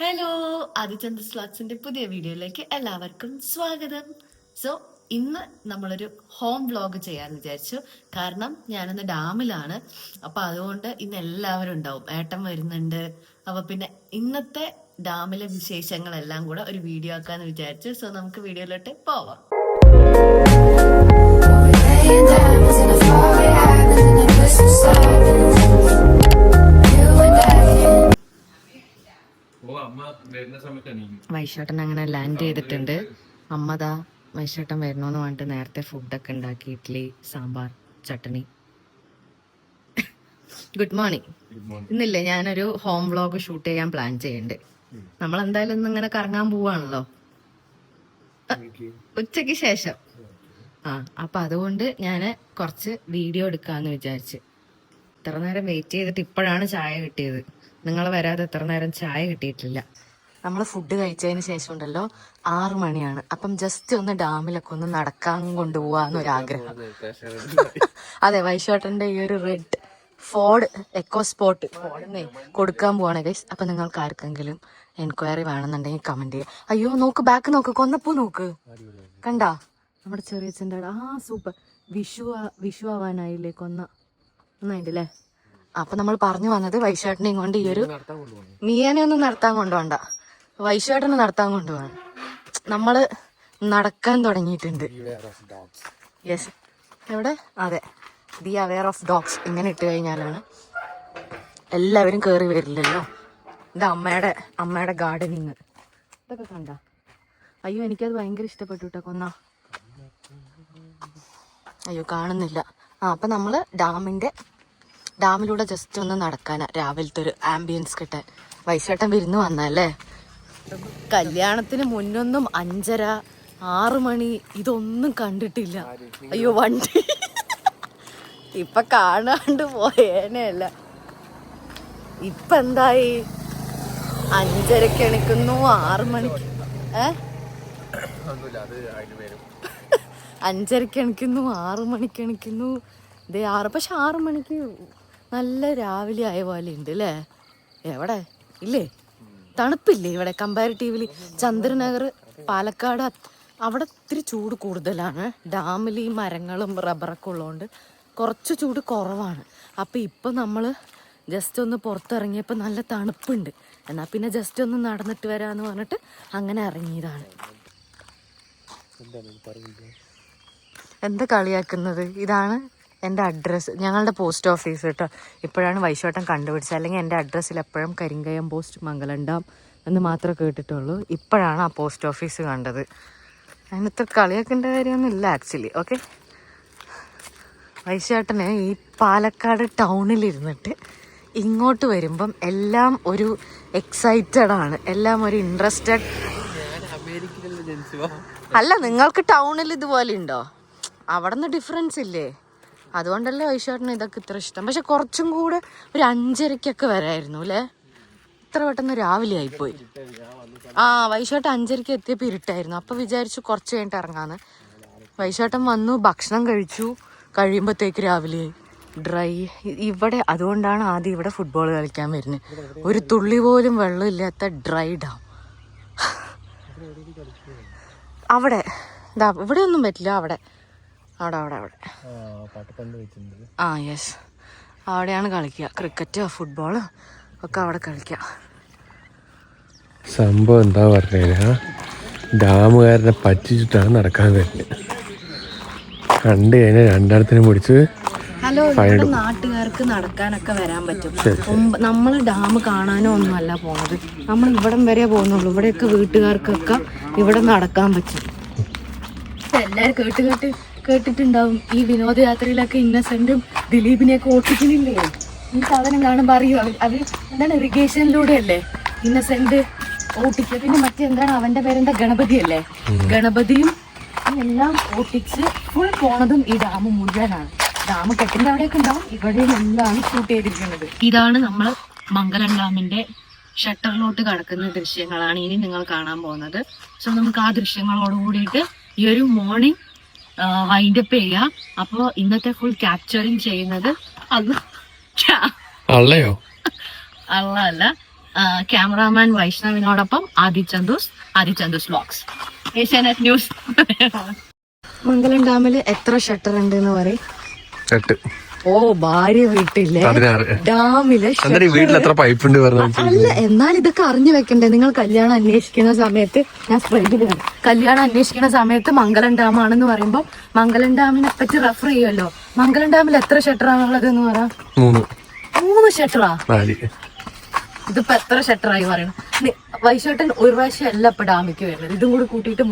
Hello, ആദിചന്ദ് സ്ലോട്സിന്റെ പുതിയ വീഡിയോയിലേക്ക് എല്ലാവർക്കും സ്വാഗതം. സോ ഇന്ന് നമ്മളൊരു ഹോം വ്ലോഗ് ചെയ്യാന്ന് വിചാരിച്ചു. കാരണം ഞാനിന്ന് ഡാമിലാണ്. അപ്പൊ അതുകൊണ്ട് ഇന്ന് എല്ലാവരും ഉണ്ടാവും. ഏട്ടൻ വരുന്നുണ്ട്. അപ്പൊ പിന്നെ ഇന്നത്തെ ഡാമിലെ വിശേഷങ്ങളെല്ലാം കൂടെ ഒരു വീഡിയോ ആക്കാന്ന് വിചാരിച്ചു. സോ നമുക്ക് വീഡിയോയിലോട്ട് പോവാം. വൈശേട്ടൻ അങ്ങനെ ലാൻഡ് ചെയ്തിട്ടുണ്ട്. അമ്മതാ വൈശേട്ടൻ വരണോന്ന് പറഞ്ഞിട്ട് നേരത്തെ ഫുഡൊക്കെ ഉണ്ടാക്കി. ഇഡ്ഡലി, സാമ്പാർ, ചട്ടണി. Good morning. ഇന്നില്ലേ ഞാനൊരു ഹോം വ്ലോഗ് ഷൂട്ട് ചെയ്യാൻ പ്ലാൻ ചെയ്യുന്നുണ്ട്. നമ്മൾ എന്തായാലും ഇന്ന് ഇങ്ങനെ കറങ്ങാൻ പോവാണല്ലോ ഉച്ചയ്ക്ക് ശേഷം. അപ്പൊ അതുകൊണ്ട് ഞാൻ കുറച്ച് വീഡിയോ എടുക്കാന്ന് വിചാരിച്ച്. ഇത്ര നേരം വെയിറ്റ് ചെയ്തിട്ട് ഇപ്പോഴാണ് ചായ കിട്ടിയത്. നിങ്ങൾ വരാതെ എത്ര നേരം ചായ കിട്ടിയിട്ടില്ല. നമ്മൾ ഫുഡ് കഴിച്ചതിന് ശേഷം ഉണ്ടല്ലോ 6 മണിയാണ്. അപ്പം ജസ്റ്റ് ഒന്ന് ഡാമിലൊക്കെ ഒന്ന് നടക്കാൻ കൊണ്ടുപോവാന്നൊരാഗ്രഹം. അതെ, വൈശേട്ടന്റെ ഈ ഒരു റെഡ് ഫോർഡ് എക്കോ സ്പോർട്ട് കൊടുക്കാൻ പോവാണ് ഗൈസ്. അപ്പൊ നിങ്ങൾക്ക് ആർക്കെങ്കിലും എൻക്വയറി വേണമെന്നുണ്ടെങ്കിൽ കമന്റ് ചെയ്യാം. അയ്യോ നോക്ക്, ബാക്ക് നോക്ക്, കൊന്നപ്പൂ നോക്ക്, കണ്ടാ നമ്മുടെ ചെറിയച്ഛൻ്റെ സൂപ്പർ. വിഷു ആവാനായില്ലേ, കൊന്ന ഒന്നായിട്ടില്ലേ. അപ്പൊ നമ്മൾ പറഞ്ഞു വന്നത് വൈശേട്ടനെയും കൊണ്ട് ഈ ഒരു മിയാനെ ഒന്നും നടത്താൻ കൊണ്ടുപോണ്ട, വൈശേട്ടനെ നടത്താൻ കൊണ്ടുപോകണം. നമ്മള് നടക്കാൻ തുടങ്ങിയിട്ടുണ്ട്. യെസ്, എവിടെ? അതെ, ബി അവെയർ ഓഫ് ഡോഗ്സ്. ഇങ്ങനെ ഇട്ട് കഴിഞ്ഞാലാണ് എല്ലാവരും കേറി വരില്ലല്ലോ. ഇത് അമ്മയുടെ ഗാർഡനിങ്. ഇതൊക്കെ കണ്ട? അയ്യോ, എനിക്കത് ഭയങ്കര ഇഷ്ടപ്പെട്ടു കേട്ടോ. കൊന്ന അയ്യോ കാണുന്നില്ല. അപ്പൊ നമ്മള് ഡാമിലൂടെ ജസ്റ്റ് ഒന്ന് നടക്കാനാ, രാവിലത്തെ ഒരു ആംബിയൻസ് കിട്ടാൻ. വൈശേട്ടൻ വിരുന്ന് വന്നല്ലേ. കല്യാണത്തിന് മുന്നൊന്നും 5:30, 6 മണി ഇതൊന്നും കണ്ടിട്ടില്ല. അയ്യോ വണ്ടി ഇപ്പൊ കാണാണ്ട് പോയേനെയല്ല. ഇപ്പൊ എന്തായി? 5:30 എണിക്കുന്നു, 6 മണിക്ക് 5:30 എണിക്കുന്നു, 6 മണിക്ക് എണിക്കുന്നു. ഇതേ 6. പക്ഷെ 6 മണിക്ക് നല്ല രാവിലെ ആയ പോലെ ഉണ്ട് അല്ലേ? എവിടെ ഇല്ലേ, തണുപ്പില്ലേ ഇവിടെ കമ്പാരിറ്റീവ്ലി? ചന്ദ്രനഗർ, പാലക്കാട് അവിടെ ഇത്തിരി ചൂട് കൂടുതലാണ്. ഡാമിൽ ഈ മരങ്ങളും റബ്ബറൊക്കെ ഉള്ളതുകൊണ്ട് കുറച്ച് ചൂട് കുറവാണ്. അപ്പം ഇപ്പം നമ്മൾ ജസ്റ്റ് ഒന്ന് പുറത്തിറങ്ങിയപ്പോൾ നല്ല തണുപ്പുണ്ട്. എന്നാൽ പിന്നെ ജസ്റ്റ് ഒന്ന് നടന്നിട്ട് വരാമെന്ന് പറഞ്ഞിട്ട് അങ്ങനെ ഇറങ്ങിയതാണ്. എന്താ കളിയാക്കുന്നത്? ഇതാണ് എൻ്റെ അഡ്രസ്സ്, ഞങ്ങളുടെ പോസ്റ്റ് ഓഫീസ് കേട്ടോ. ഇപ്പോഴാണ് വൈശേട്ടൻ കണ്ടുപിടിച്ചത്. അല്ലെങ്കിൽ എൻ്റെ അഡ്രസ്സിൽ എപ്പോഴും കരിങ്കയം പോസ്റ്റ്, മംഗലം ഡാം എന്ന് മാത്രമേ കേട്ടിട്ടുള്ളൂ. ഇപ്പോഴാണ് ആ പോസ്റ്റ് ഓഫീസ് കണ്ടത്. അതിനത്ര കളിയാക്കേണ്ട കാര്യമൊന്നും ഇല്ല ആക്ച്വലി. ഓക്കെ, വൈശേട്ടന് ഈ പാലക്കാട് ടൗണിലിരുന്നിട്ട് ഇങ്ങോട്ട് വരുമ്പം എല്ലാം ഒരു എക്സൈറ്റഡ് ആണ്, എല്ലാം ഒരു ഇൻട്രസ്റ്റഡ്. അല്ല, നിങ്ങൾക്ക് ടൗണിൽ ഇതുപോലെ ഉണ്ടോ? അവിടെ നിന്ന് ഡിഫറൻസ് ഇല്ലേ? അതുകൊണ്ടല്ലേ വൈശേട്ടന് ഇതൊക്കെ ഇത്ര ഇഷ്ടം. പക്ഷെ കുറച്ചും കൂടെ ഒരു 5:30 വരായിരുന്നു അല്ലേ? ഇത്ര പെട്ടെന്ന് രാവിലെ ആയിപ്പോയി. വൈശേട്ടൻ 5:30 എത്തിയപ്പോൾ ഇരുട്ടായിരുന്നു. അപ്പൊ വിചാരിച്ചു കുറച്ച് കഴിഞ്ഞിട്ട് ഇറങ്ങാന്ന്. വൈശേട്ടൻ വന്നു, ഭക്ഷണം കഴിച്ചു, കഴിയുമ്പോഴത്തേക്ക് രാവിലെയായി. ഡ്രൈ ഇവിടെ. അതുകൊണ്ടാണ് ആദ്യം ഇവിടെ ഫുട്ബോൾ കളിക്കാൻ വരുന്നത്. ഒരു തുള്ളി പോലും വെള്ളമില്ലാത്ത ഡ്രൈ ഡാം. അവിടെ ഇവിടെ ഒന്നും പറ്റില്ല. അവിടെ യെസ്, അവിടെയാണ് കളിക്കുക. ക്രിക്കറ്റോ ഫുട്ബോളോ ഒക്കെ അവിടെ കളിക്കുക. സംഭവം എന്താ പറഞ്ഞാ, ഡാമുകാരനെ പറ്റിച്ചിട്ടാണ് നടക്കാൻ വരുന്നത്. കണ്ടു കഴിഞ്ഞാൽ രണ്ടിടത്തിനും പിടിച്ച്. ഹലോ, ഇവിടെ നാട്ടുകാർക്ക് നടക്കാനൊക്കെ വരാൻ പറ്റും. നമ്മൾ ഡാം കാണാനോ ഒന്നും അല്ല പോണത്, നമ്മൾ ഇവിടം വരെ പോകുന്നുള്ളൂ. ഇവിടെയൊക്കെ വീട്ടുകാർക്കൊക്കെ ഇവിടെ നടക്കാൻ പറ്റും. എല്ലാവരും കേട്ടിട്ടുണ്ടാവും ഈ വിനോദയാത്രയിലൊക്കെ ഇന്നസെന്റും ദിലീപിനെയൊക്കെ ഓട്ടിക്കുന്നില്ലേ? ഈ സാധനം കാണുമ്പോൾ അറിയോ അവര് എന്താണ്, ഇറിഗേഷനിലൂടെ അല്ലേ ഇന്നസെന്റ് ഓട്ടിക്കുക. പിന്നെ മറ്റെന്താണ് അവന്റെ പേരെന്താ, ഗണപതി അല്ലേ? ഗണപതിയും എല്ലാം ഓട്ടിച്ച് ഫുൾ പോണതും ഈ ഡാം മുഴുവനാണ്. ഡാം കെട്ടിന്റെ അവിടെയൊക്കെ ഉണ്ടാവും, ഇവിടെയും എല്ലാം ഷൂട്ട് ചെയ്തിരിക്കുന്നത്. ഇതാണ് നമ്മൾ മംഗലം ഡാമിന്റെ ഷട്ടറിലോട്ട് കടക്കുന്ന ദൃശ്യങ്ങളാണ് ഇനി നിങ്ങൾ കാണാൻ പോകുന്നത്. സോ നമുക്ക് ആ ദൃശ്യങ്ങളോട് കൂടിയിട്ട് ഈ ഒരു മോർണിംഗ് വൈൻഡപ്പ് ചെയ്യാം. അപ്പൊ ഇന്നത്തെ ഫുൾ ക്യാപ്ചറിങ് ചെയ്യുന്നത് അല്ലയോ അല്ല ക്യാമറാമാൻ വൈഷ്ണവിനോടൊപ്പം ആദി ചന്ദൂസ് വ്ലോഗ്സ്, ഏഷ്യാനെറ്റ് ന്യൂസ്. മംഗലം ഡാമില് എത്ര ഷട്ടർ ഉണ്ട് എന്ന് പറയും? 8. ഓ, ഭാര്യ വീട്ടിലെ 16. ഡാമില് വീട്ടിൽ എത്ര പൈപ്പ് ഉണ്ട് അല്ല, എന്നാൽ ഇതൊക്കെ അറിഞ്ഞു വെക്കണ്ടേ? നിങ്ങൾ കല്യാണം അന്വേഷിക്കുന്ന സമയത്ത്, ഞാൻ സ്പ്രെഡിലാണ്, കല്യാണം അന്വേഷിക്കുന്ന സമയത്ത് മംഗലം ഡാം ആണെന്ന് പറയുമ്പോ മംഗലം ഡാമിനെ പറ്റി റെഫർ ചെയ്യുമല്ലോ. മംഗലം ഡാമിൽ എത്ര ഷട്ടറാണുള്ളത് എന്ന് പറ? 3 ഷട്ടറാ. ഇതിപ്പോ എത്ര ഷട്ടറായി പറയണം? വൈശോട്ടൻ ഒരു പ്രാവശ്യം അല്ല ഇപ്പൊ ഡാമിക്ക് വരുന്നത്, ഇതും കൂടി കൂട്ടിയിട്ട്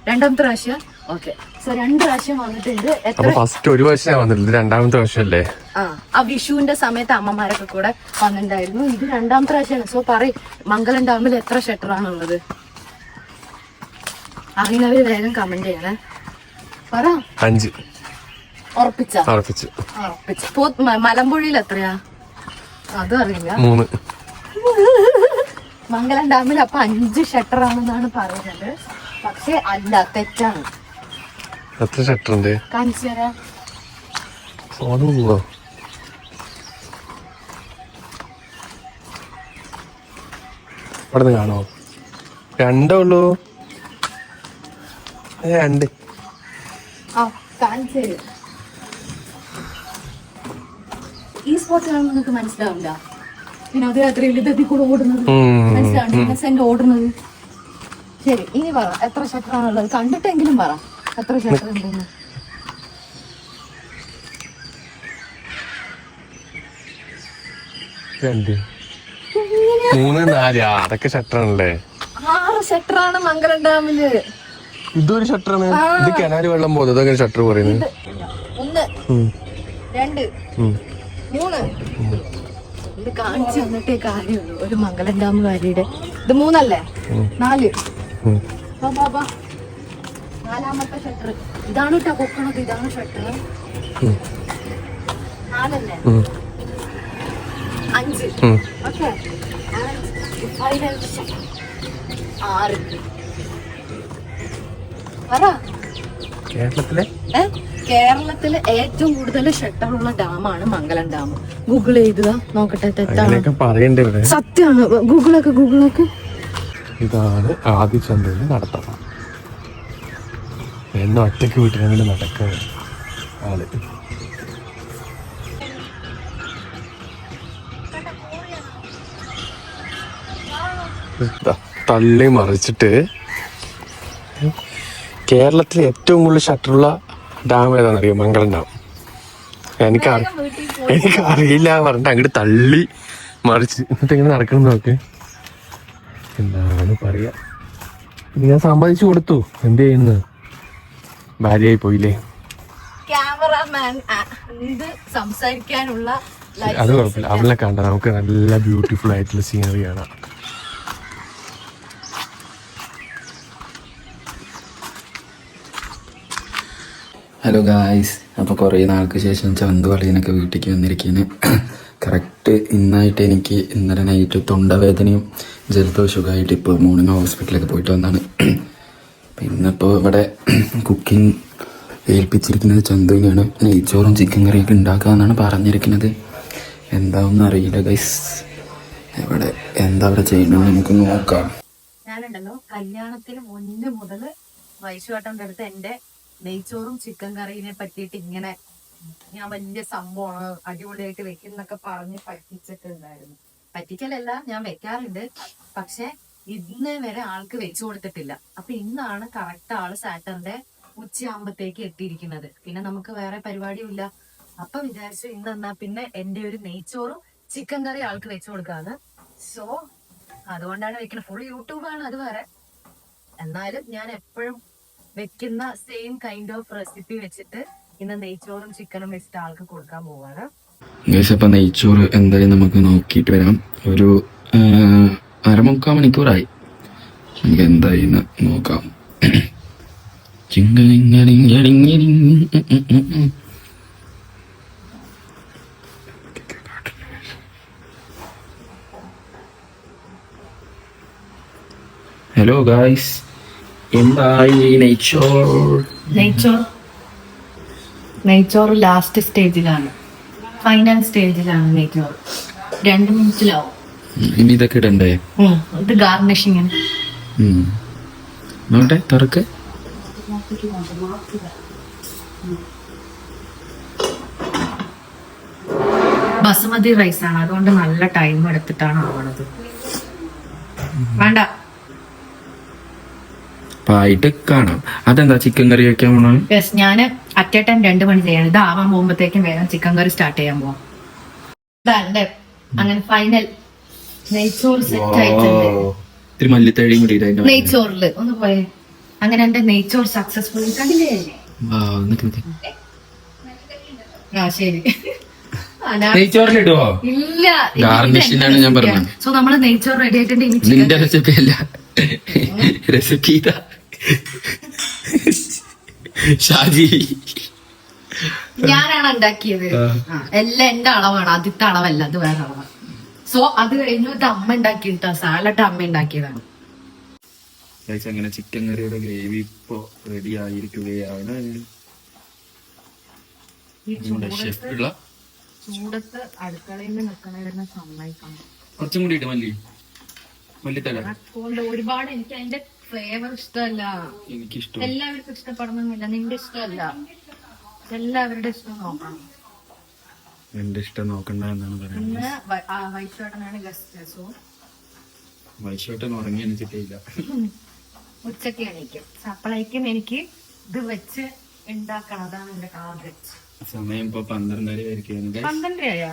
രണ്ടാമത്തെ പ്രാവശ്യം. ഓക്കെ, സോ 2 പ്രാവശ്യം വന്നിട്ടുണ്ട്. ഫസ്റ്റ് ഒരു വർഷം വന്നില്ല, രണ്ടാമത്തെ വർഷമല്ലേ? ആ വിഷുവിന്റെ സമയത്ത് അമ്മമാരൊക്കെ കൂടെ വന്നിട്ടുണ്ടായിരുന്നു. ഇത് 2ാമത്തെ പ്രാവശ്യമാണ്. സോ പറയും, മംഗലം ഡാമിൽ എത്ര ഷട്ടറാണുള്ളത്? അറിയുന്നവര് വേഗം കമന്റ് ചെയ്യണേ. പറ. 5. ഉറപ്പിച്ചു. മലമ്പുഴയിൽ എത്രയാ? അതും അറിയില്ല. 3. മംഗലം ഡാമിൽ അപ്പൊ 5 ഷട്ടറാണെന്നാണ് പറയുന്നത്. പക്ഷെ അല്ല, തെറ്റാണ്. എത്ര ഷട്ടർ ഉണ്ട്? കാണിച്ചു തരാം. ഇവിടെ കാണോ? 2 ഉള്ളൂ. 2. കാണിച്ചു തരും. ഈ സ്പോട്ടിലാണ് നിങ്ങൾക്ക് മനസ്സിലാവില്ല. വിനോദയാത്രയിൽ ഇതെത്തി കൂടെ ഓടുന്നത് മനസ്സിലാവുണ്ട്, ഇന്നസെന്റ് ഓടുന്നത്. ശരി, ഇനി പറ, എത്ര ഷട്ടറാണുള്ളത്? കണ്ടിട്ടെങ്കിലും പറ എത്ര ഷട്ടർ ഉണ്ടെന്ന്. 2, 3, 4. അതൊക്കെ ഷട്ടറാണല്ലേ? 6 ഷട്ടറാണ് മംഗലം ഡാമില്. ഇതൊരു ഷട്ടറാണ്. ഇത് കിണറ് വെള്ളം പോകുന്നത്, അതൊക്കെ ഷട്ടർ പറയുന്നത്. 1, 2, 3. ഇത് കാണിച്ചു തന്നിട്ടേ കാര്യമുള്ളൂ ഒരു മംഗലം ഡാമുകാരിയുടെ. ഇത് 3 അല്ലേ? 4. 4ാമത്തെ ഷട്ടർ ഇതാണ് കേട്ടോ, പൊക്കണത്. ഇതാണ് ഷട്ടർ. 4 അല്ലേ? 5. ഓക്കെ, 6. പറ. കേരളത്തിലെ ഏറ്റവും കൂടുതൽ ഷട്ടറുള്ള ഡാമാണ് മംഗലം ഡാം. ഗൂഗിൾ ചെയ്തുക, നോക്കട്ടെ. തെറ്റാണ്, സത്യമാണ്. ഗൂഗിളൊക്കെ. ഇതാണ് ആദി ചന്ദൂരിൽ നടത്തം. എന്നെ ഒറ്റയ്ക്ക് വീട്ടിലെങ്കിലും നടക്കുക ആള്. തള്ളി മറിച്ചിട്ട് കേരളത്തിലെ ഏറ്റവും കൂടുതൽ ഷട്ടറുള്ള ഡാം ഏതാണെന്നറിയോ? മംഗലം ഡാം. എനിക്കറിയില്ല പറഞ്ഞിട്ട് അങ്ങോട്ട് തള്ളി മറിച്ച് എന്നിട്ട് ഇങ്ങനെ നടക്കണം. നോക്ക്, എന്താണ് പറയാ. ഞാൻ സമ്പാദിച്ചു കൊടുത്തു, എന്ത് ചെയ്യുന്നു? ഭാര്യയായി പോയില്ലേ? ക്യാമറാമാൻ സംസാരിക്കാനുള്ള അത് കുഴപ്പമില്ല, അവളെ കണ്ട നമുക്ക് നല്ല ബ്യൂട്ടിഫുൾ ആയിട്ടുള്ള സീനറി കാണാം. ഹലോ ഗായ്സ്, അപ്പോൾ കുറേ നാൾക്ക് ശേഷം ചന്തു അളിയനൊക്കെ വീട്ടിലേക്ക് വന്നിരിക്കുകയാണ്. കറക്റ്റ് ഇന്നായിട്ട് എനിക്ക് ഇന്നലെ നൈറ്റ് തൊണ്ടവേദനയും ജലദോഷമൊക്കെ ആയിട്ട് ഇപ്പോൾ മോർണിംഗ് ഹോസ്പിറ്റലിലൊക്കെ പോയിട്ട് വന്നാണ്. ഇന്നിപ്പോൾ ഇവിടെ കുക്കിംഗ് ഏൽപ്പിച്ചിരിക്കുന്നത് ചന്തുവിനെയാണ്. നെയ്ച്ചോറും ചിക്കൻ കറിയൊക്കെ ഉണ്ടാക്കാമെന്നാണ് പറഞ്ഞിരിക്കുന്നത്. എന്താണെന്ന് അറിയില്ല ഗൈസ്. ഇവിടെ എന്താ അവിടെ ചെയ്യണമെന്ന് നമുക്ക് നോക്കാം. ഞാനുണ്ടല്ലോ കല്യാണത്തിന് മുന്നേ മുതൽ വൈശുവേട്ടൻ്റെ അടുത്ത് എൻ്റെ നെയ്ച്ചോറും ചിക്കൻ കറീനെ പറ്റിയിട്ട് ഇങ്ങനെ ഞാൻ വലിയ സംഭവമാണ്, അടിപൊളിയായിട്ട് വെക്കുന്നൊക്കെ പറഞ്ഞ് പറ്റിച്ചിട്ടുണ്ടായിരുന്നു. പറ്റിക്കലല്ല, ഞാൻ വെക്കാറുണ്ട്, പക്ഷെ ഇന്ന് വരെ ആൾക്ക് വെച്ചു കൊടുത്തിട്ടില്ല. അപ്പൊ ഇന്നാണ് കറക്റ്റ് ആള് സാറ്റർഡേ ഉച്ചയാകുമ്പത്തേക്ക് എത്തിയിരിക്കുന്നത്. പിന്നെ നമുക്ക് വേറെ പരിപാടിയും ഇല്ല. അപ്പൊ വിചാരിച്ചു ഇന്നെന്നാ പിന്നെ എന്റെ ഒരു നെയ്ച്ചോറും ചിക്കൻ കറി ആൾക്ക് വെച്ചു കൊടുക്കാന്ന്. സോ അതുകൊണ്ടാണ് വെക്കുന്നത്. ഫുൾ യൂട്യൂബാണ് അത് വേറെ. എന്നാലും ഞാൻ എപ്പോഴും വെക്കുന്ന സെയിം കൈൻഡ് ഓഫ് റെസിപ്പി വെച്ചിട്ട് ഇന്ന് നെയ്ച്ചോറും ചിക്കനും വെച്ചിട്ട് ആൾക്ക് കൊടുക്കാൻ പോവാണ്. അപ്പം നെയ്ച്ചോറ് എന്തായാലും നമുക്ക് നോക്കിയിട്ട് വരാം. ഒരു 1/4 മണിക്കൂറായി. നമുക്ക് എന്തായി നോക്കാം. ഹലോ ഗായ്സ്, എന്തായി നെയ്ച്ചോറ് ലാസ്റ്റ് സ്റ്റേജിലാണ്, ഫൈനൽ സ്റ്റേജിലാണ് നെയ്ച്ചോറ്. 2 മിനിറ്റിലാവും. ഇനി ഇതൊക്കെ ഇടണ്ടേ? ഇത് ഗാർണിഷിങ്. നോട്ടെ തുറക്ക്. ബസുമതി റൈസ് ആണ്, അതുകൊണ്ട് നല്ല ടൈം എടുത്തിട്ടാണ് ആവണത്. വേണ്ട ആയിട്ട് കാണാം. അതെന്താ ചിക്കൻ കറി വെക്കാൻ പോണോ? യെസ്, ഞാന് അറ്റ് എ ടൈം 2 മണി ചെയ്യണം. ഇത് ആവാൻ പോകുമ്പോഴത്തേക്കും വേഗം ചിക്കൻ കറി സ്റ്റാർട്ട് ചെയ്യാൻ പോവാം. ഇതല്ലേ അങ്ങനെ ഫൈനൽ നെയ്ച്ചോറ് സെറ്റ് ആയിട്ടുണ്ട്. ഇത്തിരി മല്ലിത്തഴിയും കൂടി നെയ്ച്ചോറില് ഒന്ന് പോയെ. അങ്ങനെ എന്റെ നെയ്ച്ചോറ് സക്സസ്ഫുൾ കണ്ടില്ലേ? ആ ശരി. നെയ്ച്ചോറിലിടുവോ? ഇല്ല, ഗാർണിഷിനാണ് ഞാൻ പറഞ്ഞത്. സോ നമ്മള് നെയ്ച്ചോറ് റെഡി ആയിട്ടുണ്ട്. നിന്റെ റെസിപ്പി അല്ല, റെസിപ്പി ഇതാ. ഷാജി ഞാനാണ് ഉണ്ടാക്കിയത്. എല്ലാം എന്റെ അളവാണ്, ആദ്യത്തെ അളവല്ല, അത് വേറെ അളവാണ്. സോ അത് കഴിഞ്ഞു ഇത് അമ്മ ഉണ്ടാക്കിയിട്ടാ. സാലഡ് അമ്മ ഉണ്ടാക്കിയതാണ്. അങ്ങനെ ചിക്കൻ കറിയുടെ ഗ്രേവി ഇപ്പൊ റെഡി ആയിരിക്കുകയാണ്. ചൂടത്ത് അടുക്കളയിൽ നിൽക്കണ സമ്മതിക്കണം. കുറച്ചും കൂടി ഇട്ട് മല്ലിത്തല. അതുകൊണ്ട് ഒരുപാട് എനിക്ക് അതിന്റെ ഫ്ലേവർ ഇഷ്ടമല്ല. എനിക്കിഷ്ടം. എല്ലാവർക്കും ഇഷ്ടപ്പെടണമെന്നില്ല. നിന്റെ ഇഷ്ടമല്ല, എല്ലാവരുടെ ഇഷ്ടം നോക്കണം. എന്റെ ഇഷ്ടം നോക്കണ്ട എന്നാണ് പറയുന്നത്. പിന്നെ വൈശോട്ടനാണ് ഗസ്റ്റ്. സോ വൈശോട്ടൻ ഉറങ്ങി എണിച്ചിട്ടില്ല. ഉച്ചക്ക് എണീക്കും. സപ്ലൈക്കും എനിക്ക് ഇത് വെച്ച് ഉണ്ടാക്കണം. അതാണ് എന്റെ ടാർഗറ്റ്. സമയം ഇപ്പൊ 12:30 ആയിരിക്കും. 12:30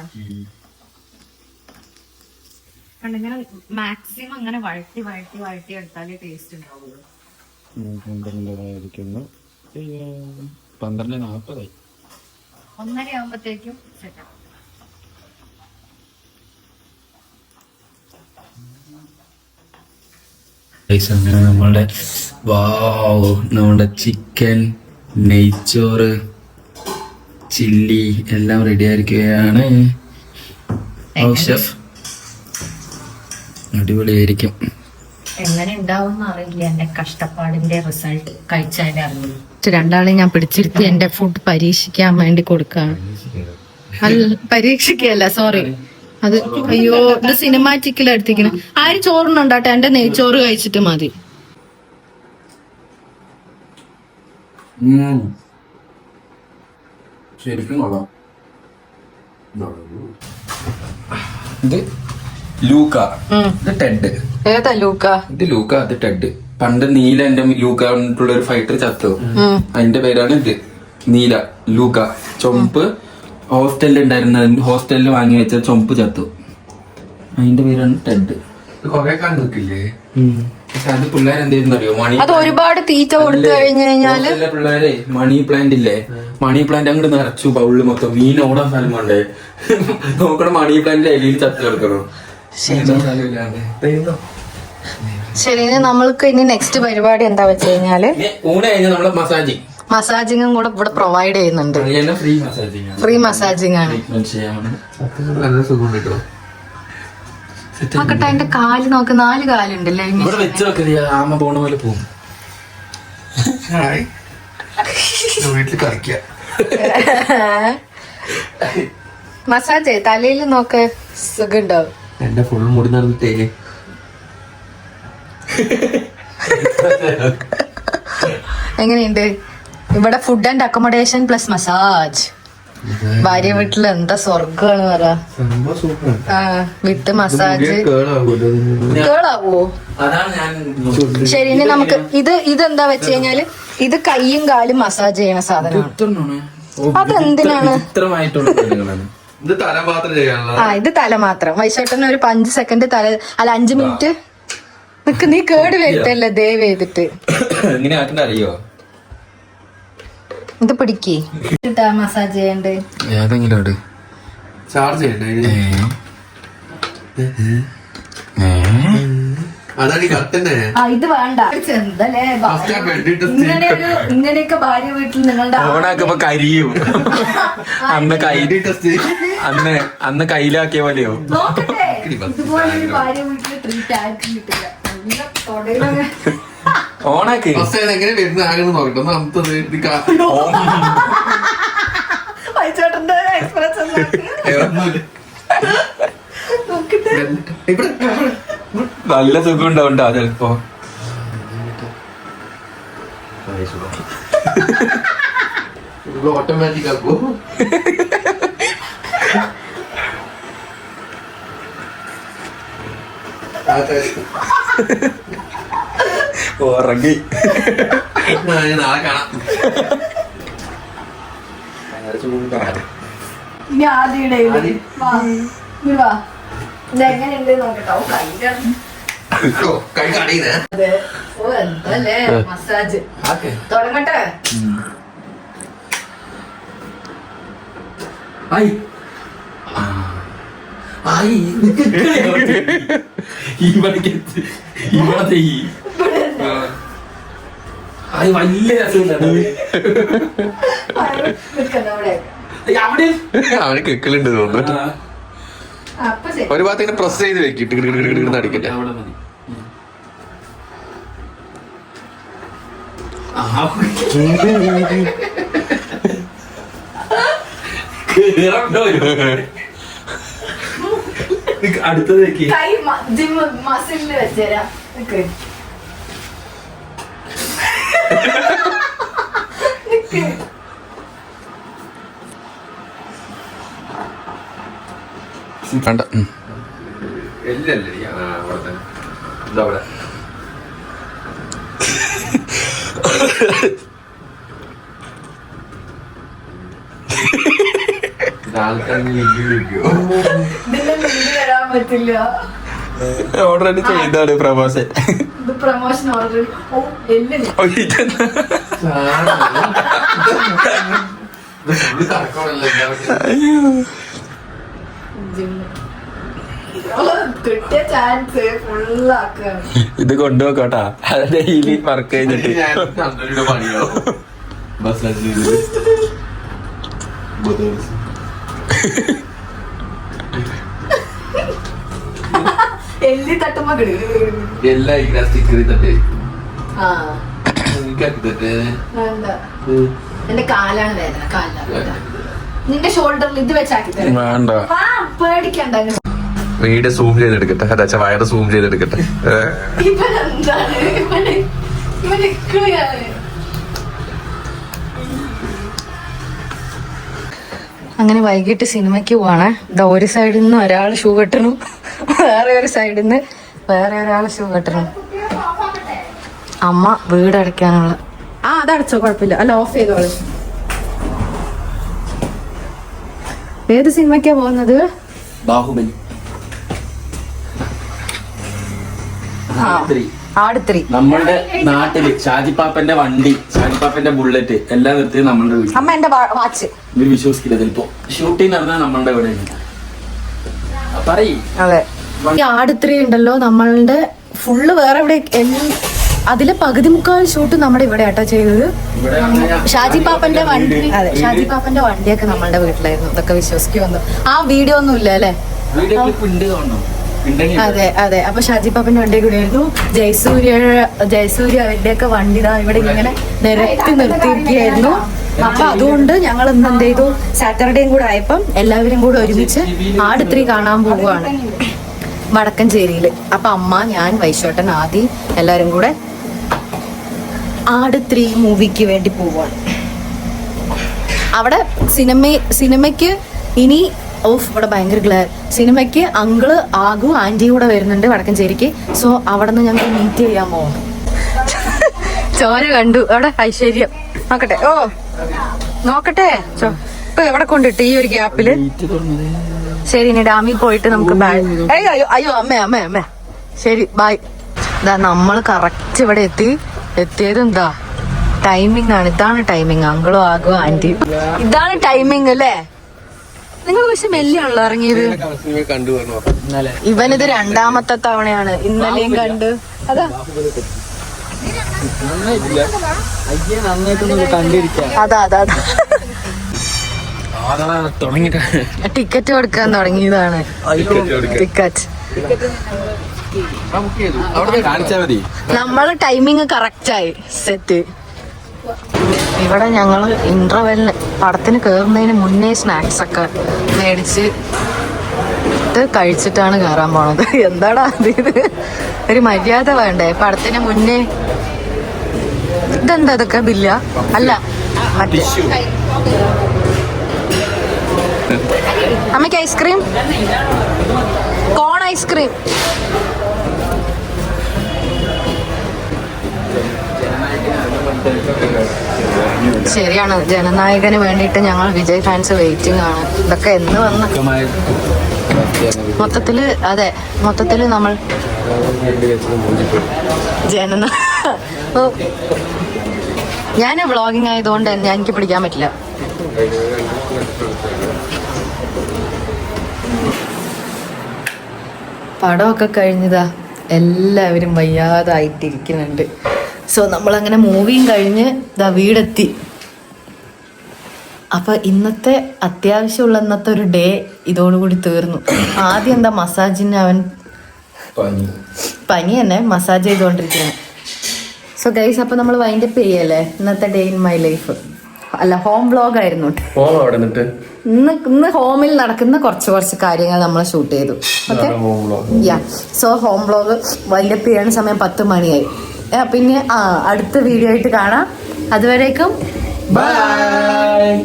കണ്ടിങ്ങനെ മാക്സിമം അങ്ങനെ വഴറ്റി വഴറ്റി വഴറ്റി എടുത്താലേ ടേസ്റ്റ് ഉണ്ടാവുള്ളൂ. 12:30 12:40 1:30 ആവുമ്പത്തേക്കും സെറ്റാവും. അങ്ങനെ നമ്മുടെ ചിക്കൻ, നെയ്ച്ചോറ്, ചില്ലി എല്ലാം റെഡി ആയിരിക്കുകയാണ്. ഷെഫ് അടിപൊളിയായിരിക്കും. എങ്ങനെ ഉണ്ടാവും അറിയില്ല. എന്റെ കഷ്ടപ്പാടിന്റെ റിസൾട്ട് കഴിച്ചാലേ അറിയുള്ളൂ. രണ്ടാളെ ഞാൻ പിടിച്ചിരുത്തി എന്റെ ഫുഡ് പരീക്ഷിക്കാൻ വേണ്ടി കൊടുക്കാണ്. പരീക്ഷിക്കല്ല, സോറി. അത് അയ്യോ, ഇത് സിനിമാറ്റിക്കിൽ എടുത്തിരിക്കണം. ആര് ചോറുണ്ടാട്ടെ, എന്റെ നെയ്ച്ചോറ് കഴിച്ചിട്ട് മതി. ശരിക്കും കൊള്ളാം. ഇത് ലൂക്ക, ഇത് ടെഡ്. ഏതാ ലൂക്ക? ഇത് ലൂക്ക, അത് ടെഡ്. പണ്ട് നീല എന്റെ ലൂക്ക പറഞ്ഞിട്ടുള്ള ഒരു ഫൈറ്റർ ചത്തു. അതിന്റെ പേരാണ് ഇത്. നീല ലൂക്ക. ചൊമ്പ് ഹോസ്റ്റലിൽ ഉണ്ടായിരുന്ന, ഹോസ്റ്റലിൽ വാങ്ങി വെച്ച ചൊമ്പ് ചത്തു. അതിന്റെ പേരാണ് ടെഡ്. പക്ഷെ അത് പിള്ളേർ എന്തെയ്യുന്നറിയോ, മണി അത് ഒരുപാട് തീറ്റ കൊടുത്തു കഴിഞ്ഞു കഴിഞ്ഞാല് പിള്ളേരെ മണി പ്ലാന്റ് ഇല്ലേ, മണി പ്ലാന്റ് അങ്ങോട്ട് നിറച്ചു ബൗളില് മൊത്തം. മീൻ ഓടാൻ സ്ഥലം കൊണ്ടേ നോക്കണം. മണി പ്ലാന്റിന്റെ ഇലയിൽ ചത്ത് കിടക്കണം. ശരി, നമ്മൾക്ക് ഇനി നെക്സ്റ്റ് പരിപാടി എന്താ വെച്ച് കഴിഞ്ഞാല് ഊണ് കഴിഞ്ഞാൽ നമ്മള് മസാജിങ്ങും കൂടെ ഇവിടെ പ്രൊവൈഡ് ചെയ്യുന്നുണ്ട്. ഫ്രീ മസാജിങ് ആണ്. നോക്കട്ടെ, എന്റെ കാല് നോക്ക്, 4 കാലുണ്ടല്ലേ. ഇവിടെ വെച്ച് നോക്കില്ല, ആമ പോണ പോലെ പോകും. വീട്ടിൽ കളിക്ക മസാജ് തലയിൽ നോക്ക്, സുഖം ഉണ്ടാവും. എന്റെ ഫുൾ മുടി നടന്നിട്ടേ. എങ്ങനെയുണ്ട് ഇവിടെ food and accommodation plus massage? ഭാര്യ വീട്ടിൽ എന്താ സ്വർഗമാണ് പറ. വിത്ത് മസാജ് കേളാവോ? ശരി, ഇനി നമുക്ക് ഇതെന്താ വെച്ച് കഴിഞ്ഞാല് ഇത് കൈയും കാലും മസാജ് ചെയ്യണ സാധനമാണ്. അതെന്തിനാണ്? ഇത് തല മാത്രം. വൈശോട്ടന് ഒരു 5 സെക്കൻഡ് തല, അല്ല 5 മിനിറ്റ് നിക്ക്. നീ കേട് വരുത്തല്ലേ ദയവ് ചെയ്തിട്ട്. അറിയോ ഇത് പിടിക്കേ മസാജ് ചെയ്യണ്ട്. ഏതെങ്കിലും ചാർജ് ചെയ്യണ്ടേ? ഇത് വേണ്ട. ഇങ്ങനെയൊക്കെ ഭാര്യ വീട്ടിൽ നിങ്ങളുടെ കരിയും. അന്ന് കയ്യിലാക്കിയ പോലെയോ. ഇതുപോലെ ഭാര്യ വീട്ടിൽ ട്രീറ്റ് ആർക്കും കിട്ടില്ല. ഓണാക്കി എങ്ങനെ വരുന്ന ആകെന്ന് നോക്കട്ടെ. വൈച്ചേട്ടന്റെ എക്സ്പ്രസ് നോക്കി നല്ല സുഖം ഉണ്ടാവുണ്ടോ ചിലപ്പോ. ഓട്ടോമാറ്റിക് ആക്കൂ. ഉറങ്ങി. നാളെ കാണാം. ഇനി ആദ്യം ഇതെങ്ങനെയുണ്ട് നോക്കട്ടോ. കൈ കാണിക്കുന്നേ. അതെ. ഓ എന്തല്ലേ മസാജ്. തുടങ്ങട്ടെ. വലിയ അവന് കിക്കലുണ്ട് തോന്നുന്നു. ഒരു ഭാഗത്ത് ഇങ്ങനെ പ്രസ് ചെയ്ത് വെക്കിട്ട് അടിക്കട്ടെ. അടുത്തത് മസിലിന് വെച്ചേരാ. കണ്ട വരാൻ പറ്റില്ല. ഓൾറെഡി ചെയ്താണ് പ്രമോഷൻ. ഇത് പ്രമോഷൻ ഓൾറെഡി. ഓ എല്ലിന് കിട്ടിയ ചാൻസ് ഫുള്ളാക്കാണ്. ഇത് കൊണ്ടുപോക്കോട്ടാ. ഡെയിലി വർക്ക് ചെയ്തിട്ട് എല്ലി തട്ടുമ്പോ എല്ലാം സ്റ്റിക്കറി തട്ടേ. എന്റെ കാലാണ് വേദന. കാലിലാണ്. നിന്റെ ഷോൾഡറിൽ ഇത് വെച്ചാക്കി തരാം. വേണ്ട, പേടിക്കണ്ട. വീട് സൂം ചെയ്തെടുക്കട്ടെ. അതാ വയറ് സൂം ചെയ്തെടുക്കട്ടെ. ഇവനെന്താണ് ഇവന് ഇക്കിളിയാണ്. അങ്ങനെ വൈകിട്ട് സിനിമയ്ക്ക് പോവാണ്. ഒരു സൈഡിൽ നിന്ന് ഒരാൾ ഷൂ കെട്ടണു, വേറെ ഒരു സൈഡിൽ നിന്ന് വേറെ ഒരാൾ ഷൂ കെട്ടണു. അമ്മ വീടടയ്ക്കാനുള്ള അതടച്ചോ, കുഴപ്പമില്ല. അല്ല, ഓഫ് ചെയ്തോളൂ. ഏത് സിനിമയ്ക്കാ പോകുന്നത്? ബാഹുബലി. ആടുത്രി. നമ്മളുടെ നാട്ടില് ഷാജിപ്പാപ്പന്റെ വണ്ടി, ഷാജിപ്പാപ്പന്റെ ബുള്ളറ്റ് എല്ലാം നിർത്തി നമ്മളുടെ വീട്ടിൽ. അമ്മ എന്റെ വാച്ച് ഇവര് വിശ്വസിക്കില്ല. ചിലപ്പോ ഷൂട്ടിംഗ് നടന്നാൽ നമ്മളുടെ ഇവിടെ പറയും. അതെ, ഈ ആടുത്രി ഉണ്ടല്ലോ നമ്മളുടെ ഫുള്ള് വേറെ എവിടെ, അതിലെ പകുതി മുക്കാൽ ഷൂട്ട് നമ്മുടെ ഇവിടെ ആട്ടോ ചെയ്തത്. ഷാജി പാപ്പന്റെ വണ്ടി, അതെ, ഷാജി പാപ്പന്റെ വണ്ടിയൊക്കെ നമ്മളുടെ വീട്ടിലായിരുന്നു. അതൊക്കെ വിശ്വസിക്കുമെന്നു. ആ വീഡിയോ ഒന്നും ഇല്ല അല്ലെ? അതെ അതെ. അപ്പൊ ഷാജി പാപ്പന്റെ വണ്ടി കൂടെ ആയിരുന്നു. ജയസൂര്യ അവരുടെയൊക്കെ വണ്ടി ഇവിടെ ഇങ്ങനെ നിരത്തി നിർത്തിയിരിക്കുകയായിരുന്നു. അപ്പൊ അതുകൊണ്ട് ഞങ്ങൾ ഇന്ന് എന്ത് ചെയ്തു, സാറ്റർഡേയും കൂടെ ആയപ്പം എല്ലാവരും കൂടെ ഒരുമിച്ച് ആടുത്രി കാണാൻ പോവുകയാണ് വടക്കഞ്ചേരിയില്. അപ്പൊ അമ്മ, ഞാൻ, വൈശോട്ടൻ, ആദി എല്ലാരും കൂടെ ആടുത്രി മൂവിക്ക് വേണ്ടി പോവാണ്. അവിടെ സിനിമയ്ക്ക് ഇനി ഇവിടെ ഭയങ്കര സിനിമയ്ക്ക് അങ്കിള്, ആഗു, ആന്റി കൂടെ വരുന്നുണ്ട് വടക്കഞ്ചേരിക്ക്. സോ അവിടെ നിന്ന് ഞങ്ങൾ മീറ്റ് ചെയ്യാൻ പോവാം. ചോര കണ്ടു അവിടെ. ഐശ്വര്യം നോക്കട്ടെ. ഓ നോക്കട്ടെ. ഇപ്പൊ എവിടെ കൊണ്ടിട്ട് ഈ ഒരു ഗ്യാപ്പില്. ശരി, ഇനി ഡാമിൽ പോയിട്ട് നമുക്ക് അയ്യോ അമ്മ ശരി, ബൈ. ഇതാ നമ്മൾ കറക്റ്റ് ഇവിടെ എത്തിയത് എന്താ ടൈമിംഗ് ആണ്. ഇതാണ് ടൈമിംഗ്. അങ്കിളും ആകും ആന്റിയും ഇതാണ് ടൈമിംഗ് അല്ലേ? നിങ്ങൾ പക്ഷെ മെല്ലെയാണല്ലോ ഇറങ്ങിയത്. ഇവനിത് രണ്ടാമത്തെ തവണയാണ്. ഇന്നലെയും കണ്ട്. അതാ ടിക്കറ്റ് കൊടുക്കാൻ തുടങ്ങിയതാണ്. ടിക്കറ്റ് നമ്മള് ടൈമിങ് കറക്റ്റായി സെറ്റ്. ഇവിടെ ഞങ്ങള് ഇന്റർവെല്ലിന് പടത്തിന് കേറുന്നതിന് മുന്നേ സ്നാക്സ് ഒക്കെ മേടിച്ച് വന്നിട്ട് കഴിച്ചിട്ടാണ് കയറാൻ പോണത്. എന്താടാ ഇത്? ഒരു മര്യാദ വേണ്ടേ പടത്തിന് മുന്നേ? ഇതെന്താ ഇതൊക്കെ ബില്ല? അല്ല അമ്മയ്ക്ക് ഐസ്ക്രീം, കോൺ ഐസ്ക്രീം. ശരിയാണ്, ജനനായകന് വേണ്ടിയിട്ട് ഞങ്ങൾ വിജയ് ഫാൻസ് വെയിറ്റിംഗ് ആണ്. ഇതൊക്കെ എന്ന് വന്ന് മൊത്തത്തില്, അതെ മൊത്തത്തില് നമ്മൾ ഞാൻ വ്ളോഗിങ് ആയതുകൊണ്ട് എനിക്ക് പിടിക്കാൻ പറ്റില്ല. പടമൊക്കെ കഴിഞ്ഞതാ, എല്ലാവരും വയ്യാതായിട്ടിരിക്കുന്നുണ്ട്. സോ നമ്മളങ്ങനെ മൂവിയും കഴിഞ്ഞ് ഇതാ വീടെത്തി. അപ്പൊ ഇന്നത്തെ അത്യാവശ്യമുള്ള ഇന്നത്തെ ഒരു ഡേ ഇതോടുകൂടി തീർന്നു. ആദ്യം എന്താ മസാജിന് അവൻ പനി തന്നെ മസാജ് ചെയ്തുകൊണ്ടിരിക്കുകയാണ്. സോ ഗൈസ്, അപ്പൊ നമ്മൾ വൈൻഡപ്പ് ചെയ്യല്ലേ ഇന്നത്തെ ഡേ ഇൻ മൈ ലൈഫ്. അല്ല, ഹോം വ്ലോഗ് ആയിരുന്നു. ഇന്ന് ഹോമിൽ നടക്കുന്ന കുറച്ച് കാര്യങ്ങൾ നമ്മൾ ഷൂട്ട് ചെയ്തു. ഓക്കെ, യാ. സോ ഹോം വ്ലോഗ് വൈൻഡപ്പ് ചെയ്യാൻ സമയം 10 മണിയായി. പിന്നെ അടുത്ത വീഡിയോ ആയിട്ട് കാണാം. അതുവരേക്കും ബൈ.